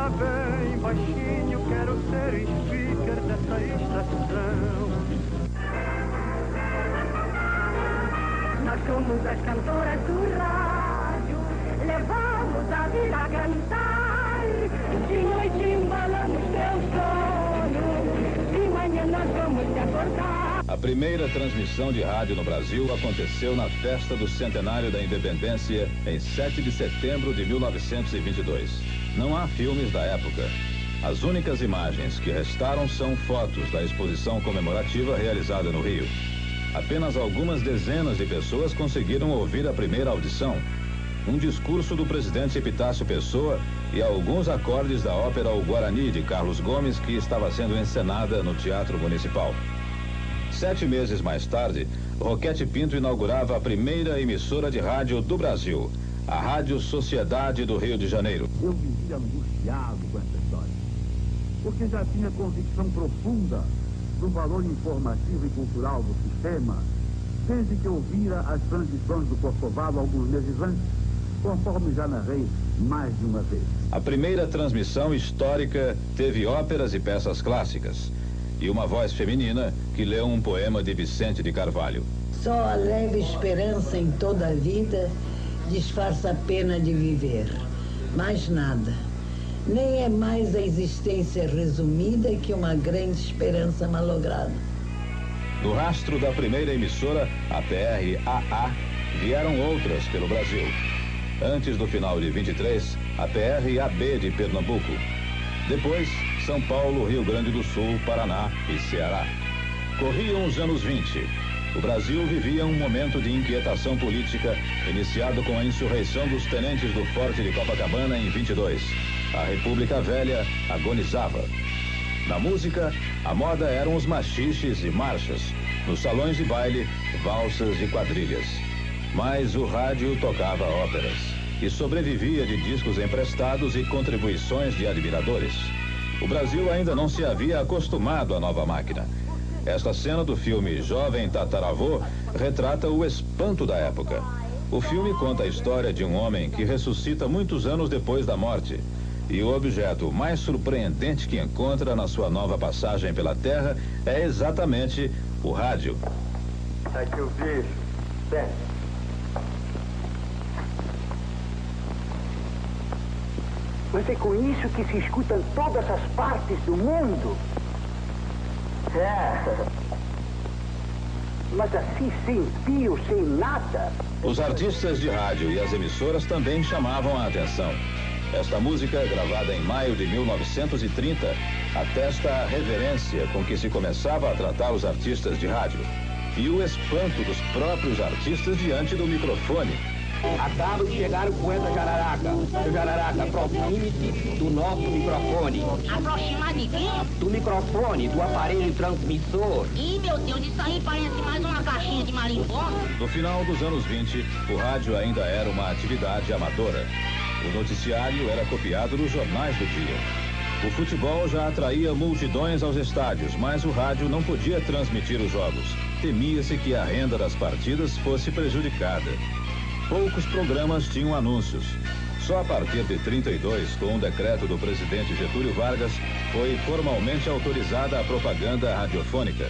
Olha bem baixinho, quero ser speaker dessa estação. Nós somos as cantoras do rádio, levamos a vida a cantar. De noite embalamos teu sono, de manhã nós vamos te acordar. A primeira transmissão de rádio no Brasil aconteceu na festa do centenário da independência em 7 de setembro de 1922. Não há filmes da época. As únicas imagens que restaram são fotos da exposição comemorativa realizada no Rio. Apenas algumas dezenas de pessoas conseguiram ouvir a primeira audição. Um discurso do presidente Epitácio Pessoa e alguns acordes da ópera O Guarani de Carlos Gomes, que estava sendo encenada no Teatro Municipal. 7 meses mais tarde, Roquete Pinto inaugurava a primeira emissora de rádio do Brasil, a Rádio Sociedade do Rio de Janeiro. Eu vivia angustiado com essa história, porque já tinha convicção profunda do valor informativo e cultural do sistema, desde que ouvira as transições do Corcovado alguns meses antes, conforme já narrei mais de uma vez. A primeira transmissão histórica teve óperas e peças clássicas, e uma voz feminina que leu um poema de Vicente de Carvalho. Só a leve esperança em toda a vida disfarça a pena de viver. Mais nada. Nem é mais a existência resumida que uma grande esperança malograda. Do rastro da primeira emissora, a PRAA, vieram outras pelo Brasil. Antes do final de 23, a PRAB de Pernambuco. Depois, São Paulo, Rio Grande do Sul, Paraná e Ceará. Corriam os anos 20. O Brasil vivia um momento de inquietação política, iniciado com a insurreição dos tenentes do Forte de Copacabana em 22. A República Velha agonizava. Na música, a moda eram os machiches e marchas. Nos salões de baile, valsas e quadrilhas. Mas o rádio tocava óperas e sobrevivia de discos emprestados e contribuições de admiradores. O Brasil ainda não se havia acostumado à nova máquina. Esta cena do filme Jovem Tataravô retrata o espanto da época. O filme conta a história de um homem que ressuscita muitos anos depois da morte. E o objeto mais surpreendente que encontra na sua nova passagem pela Terra é exatamente o rádio. Aqui o bicho, desce. Mas é com isso que se escuta em todas as partes do mundo. É. Mas assim, sem fio, sem nada. Os artistas de rádio e as emissoras também chamavam a atenção. Esta música, gravada em maio de 1930, atesta a reverência com que se começava a tratar os artistas de rádio e o espanto dos próprios artistas diante do microfone. Acaba de chegar o poeta Jararaca. Seu Jararaca, aproxime-se do nosso microfone. Aproximar de quem? Do microfone, do aparelho transmissor. Ih, meu Deus, isso aí parece mais uma caixinha de marimbondo. No final dos anos 20, o rádio ainda era uma atividade amadora. O noticiário era copiado nos jornais do dia. O futebol já atraía multidões aos estádios, mas o rádio não podia transmitir os jogos. Temia-se que a renda das partidas fosse prejudicada. Poucos programas tinham anúncios. Só a partir de 32, com um decreto do presidente Getúlio Vargas, foi formalmente autorizada a propaganda radiofônica.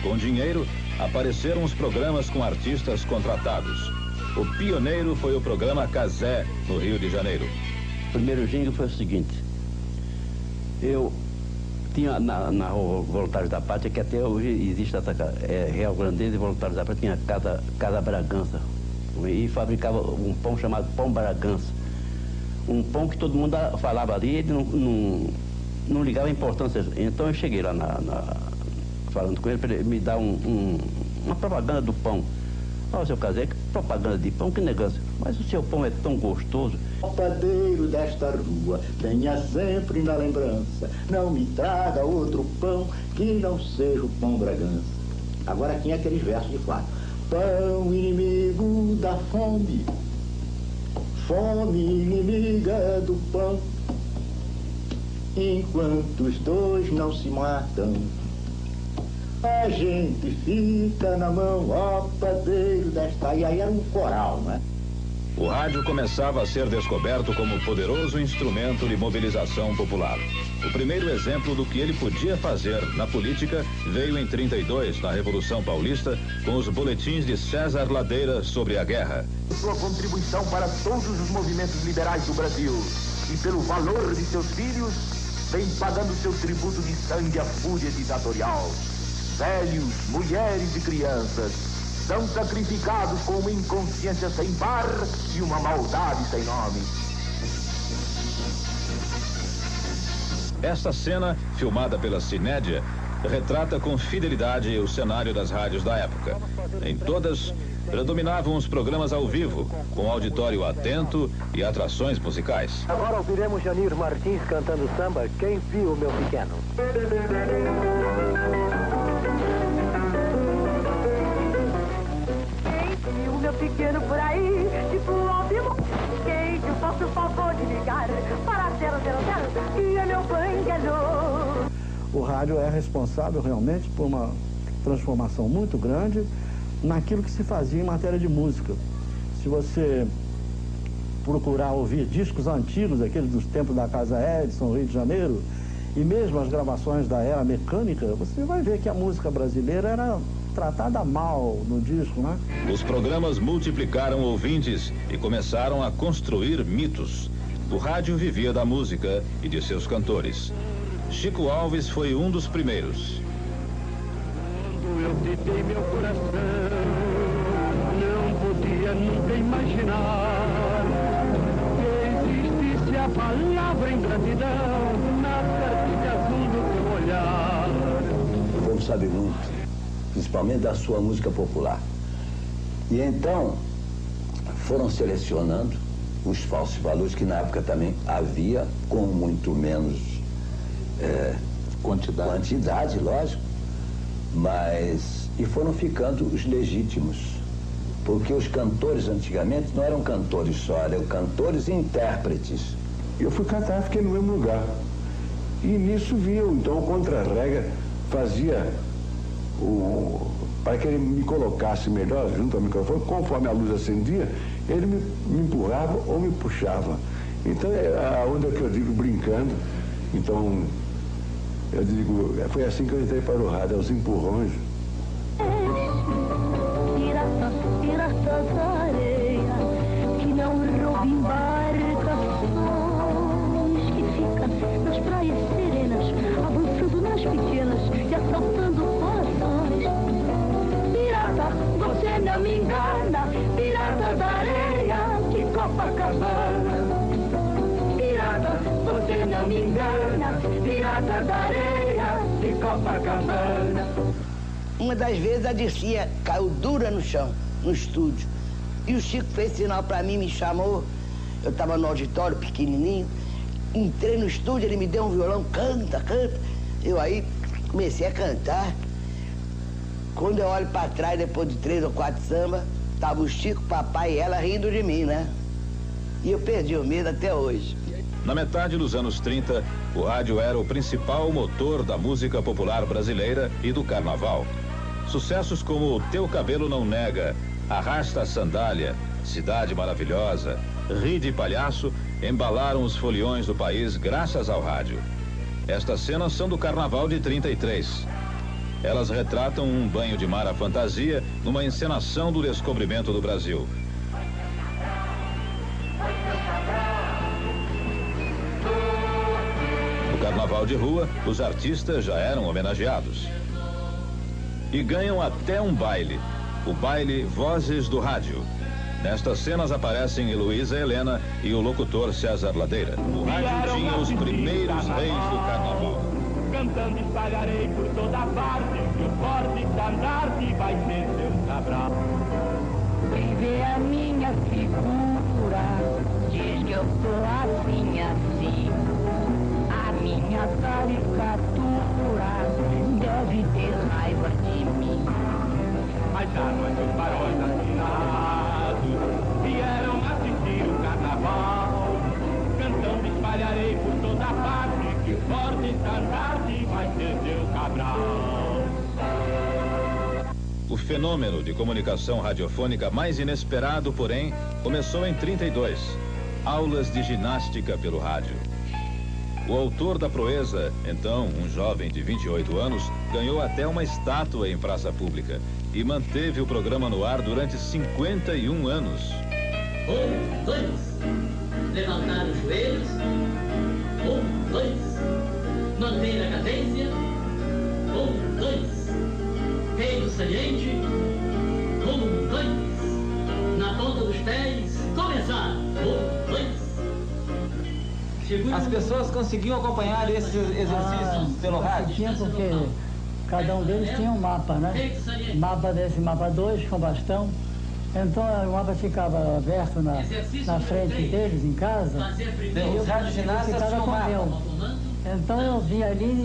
Com dinheiro, apareceram os programas com artistas contratados. O pioneiro foi o programa Cazé, no Rio de Janeiro. O primeiro jingle foi o seguinte. Eu tinha na rua Voluntários da Pátria, que até hoje existe Real Grandeza e Voluntários da Pátria, tinha Casa Bragança. E fabricava um pão chamado Pão Bragança. Um pão que todo mundo falava ali, ele não ligava a importância. Então eu cheguei lá falando com ele para ele me dar uma propaganda do pão. Ó, seu Cazé, que propaganda de pão, que negócio. Mas o seu pão é tão gostoso. O padeiro desta rua, tenha sempre na lembrança, não me traga outro pão que não seja o Pão Bragança. Agora tinha aqueles versos de fato. Pão inimigo da fome, fome inimiga do pão. Enquanto os dois não se matam, a gente fica na mão, ó padeiro desta... E aí era um coral, né? o rádio começava a ser descoberto como poderoso instrumento de mobilização popular. O primeiro exemplo do que ele podia fazer na política veio em 32, na Revolução Paulista, com os boletins de César Ladeira sobre a guerra. Sua contribuição para todos os movimentos liberais do Brasil e pelo valor de seus filhos, vem pagando seu tributo de sangue à fúria ditatorial. Velhos, mulheres e crianças são sacrificados com uma inconsciência sem par e uma maldade sem nome. Esta cena, filmada pela Cinédia, retrata com fidelidade o cenário das rádios da época. Em todas, predominavam os programas ao vivo, com auditório atento e atrações musicais. Agora ouviremos Janir Martins cantando samba, Quem Viu Meu Pequeno. Quem viu meu pequeno por aí, tipo óbvio, quem viu, faça o favor de ligar para 000, que é meu bangalô. O rádio é responsável realmente por uma transformação muito grande naquilo que se fazia em matéria de música. Se você procurar ouvir discos antigos, aqueles dos tempos da Casa Edison, Rio de Janeiro, e mesmo as gravações da era mecânica, você vai ver que a música brasileira era tratada mal no disco, né? Os programas multiplicaram ouvintes e começaram a construir mitos. O rádio vivia da música e de seus cantores. Chico Alves foi um dos primeiros. Quando eu te dei meu coração, não podia nunca imaginar que existisse a palavra ingratidão na cartilha azul do teu olhar. O povo sabe muito, principalmente da sua música popular. E então foram selecionando os falsos valores que na época também havia, com muito menos quantidade, lógico, mas e foram ficando os legítimos, porque os cantores antigamente não eram cantores só, eram cantores e intérpretes. Eu fui cantar, fiquei no mesmo lugar, e nisso via então o contra-regra fazia para que ele me colocasse melhor junto ao microfone, conforme a luz acendia, ele me empurrava ou me puxava. Então é a onda que eu digo brincando. Então eu digo, foi assim que eu entrei para o rádio, aos empurrões. Piratas da areia, que não roubam embarcações, que ficam nas praias serenas, avançando nas pequenas e assaltando corações. Pirata, você não me engana, pirata da areia, de Copacabana. Pirata, você não me engana, pirata da areia, de Copacabana. Uma das vezes a Dircia caiu dura no chão, no estúdio. E o Chico fez sinal pra mim, me chamou. Eu tava no auditório pequenininho. Entrei no estúdio, ele me deu um violão, canta, canta. Eu aí comecei a cantar. Quando eu olho pra trás, depois de 3 ou 4 sambas, tava o Chico, o papai e ela rindo de mim, né? E eu perdi o medo até hoje. Na metade dos anos 30, o rádio era o principal motor da música popular brasileira e do carnaval. Sucessos como Teu Cabelo Não Nega, Arrasta a Sandália, Cidade Maravilhosa, Ri de Palhaço embalaram os foliões do país graças ao rádio. Estas cenas são do Carnaval de 33. Elas retratam um banho de mar à fantasia numa encenação do descobrimento do Brasil. No Carnaval de rua, os artistas já eram homenageados. E ganham até um baile, o baile Vozes do Rádio. Nestas cenas aparecem Heloísa Helena e o locutor César Ladeira. O rádio tinha os primeiros reis do carnaval. Cantando espalharei por toda parte, que o forte estandarte vai ser seu cabral. Quem vê a minha figura diz que eu sou assim, assim. A minha caricatura deve ter raiva de mim. As armas dos barões assinados vieram assistir o carnaval. Cantando espalharei por toda parte, que o forte estandarte vai ser seu cabral. O fenômeno de comunicação radiofônica mais inesperado, porém, começou em 32. Aulas de ginástica pelo rádio. O autor da proeza, então um jovem de 28 anos, ganhou até uma estátua em praça pública e manteve o programa no ar durante 51 anos. 1, 2, levantar os joelhos. 1, 2, manter a cadência. 1, 2, reino saliente. 1, 2, na ponta dos pés, começar. 1, 2. As pessoas conseguiam acompanhar esses exercícios pelo rádio? Tinha, porque cada um deles tinha um mapa, né? Mapa desse, mapa 2 com bastão. Então o mapa ficava aberto na frente deles, em casa. Os radioginastas tinham um mapa. Então eu vinha ali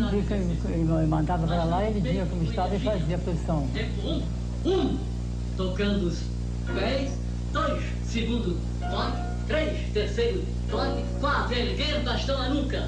e mandava para lá, ele via como estava e fazia a posição. 1, tocando os pés. 2, segundo toque. 3, terceiro toque. 4, erguer o bastão na nuca.